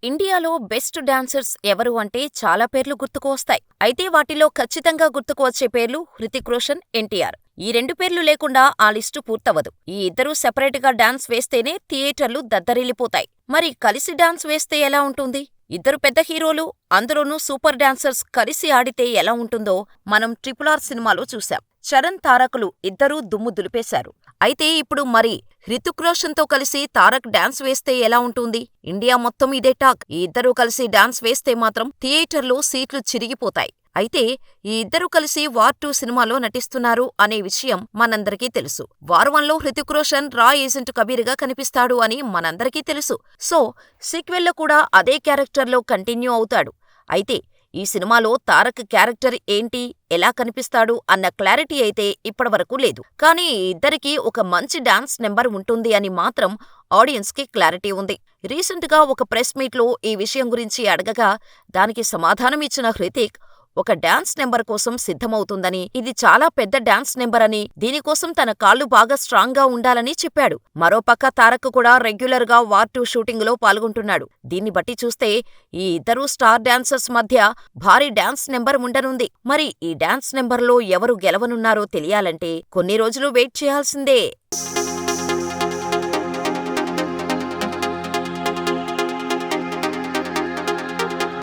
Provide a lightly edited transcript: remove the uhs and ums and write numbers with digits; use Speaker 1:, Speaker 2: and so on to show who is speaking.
Speaker 1: ఇండియాలో best dancers ఎవరు అంటే చాలా పేర్లు గుర్తుకు వస్తాయి. అయితే వాటిలో ఖచ్చితంగా గుర్తుకు వచ్చే పేర్లు హృతిక్ రోషన్, ఎన్టీఆర్. ఈ రెండు పేర్లు లేకుండా ఆ లిస్టు పూర్తవదు. ఈ ఇద్దరూ సెపరేటుగా డాన్స్ వేస్తేనే థియేటర్లు దద్దరిల్లిపోతాయి. మరి కలిసి డాన్స్ వేస్తే ఎలా ఉంటుంది? ఇద్దరు పెద్ద హీరోలు, అందులోనూ సూపర్ డాన్సర్స్ కలిసి ఆడితే ఎలా ఉంటుందో మనం RRR సినిమాలో చూశాం. చరణ్, తారకులు ఇద్దరూ దుమ్ము దులిపేశారు. అయితే ఇప్పుడు మరి హృతిక్ రోషన్తో కలిసి తారక్ డాన్స్ వేస్తే ఎలా ఉంటుంది? ఇండియా మొత్తం ఇదే టాక్. ఈ ఇద్దరూ కలిసి డాన్స్ వేస్తే మాత్రం థియేటర్లో సీట్లు చిరిగిపోతాయి. అయితే ఈ ఇద్దరూ కలిసి వార్ 2 సినిమాలో నటిస్తున్నారు అనే విషయం మనందరికీ తెలుసు. వార్ 1లో హృతిక్ రోషన్ రా ఏజెంట్ కబీర్గా కనిపిస్తాడు అని మనందరికీ తెలుసు. సో సీక్వెల్లో కూడా అదే క్యారెక్టర్లో కంటిన్యూ అవుతాడు. అయితే ఈ సినిమాలో తారక్ క్యారెక్టర్ ఏంటి, ఎలా కనిపిస్తాడు అన్న క్లారిటీ అయితే ఇప్పటివరకు లేదు. కానీ ఈ ఇద్దరికీ ఒక మంచి డాన్స్ నెంబర్ ఉంటుంది అని మాత్రం ఆడియన్స్కి క్లారిటీ ఉంది. రీసెంట్గా ఒక ప్రెస్ మీట్లో ఈ విషయం గురించి అడగగా దానికి సమాధానమిచ్చిన హృతిక్ ఒక డాన్స్ నెంబర్ కోసం సిద్ధమవుతుందని, ఇది చాలా పెద్ద డాన్స్ నెంబర్ అని, దీనికోసం తన కాళ్ళు బాగా స్ట్రాంగ్గా ఉండాలని చెప్పాడు. మరోపక్క తారక్ కూడా రెగ్యులర్గా వార్ 2 షూటింగులో పాల్గొంటున్నాడు. దీన్ని బట్టి చూస్తే ఈ ఇద్దరు స్టార్ డాన్సర్స్ మధ్య భారీ డాన్స్ నెంబర్ ఉండనుంది. మరి ఈ డాన్స్ నెంబర్లో ఎవరు గెలవనున్నారో తెలియాలంటే కొన్ని రోజులు వెయిట్ చేయాల్సిందే.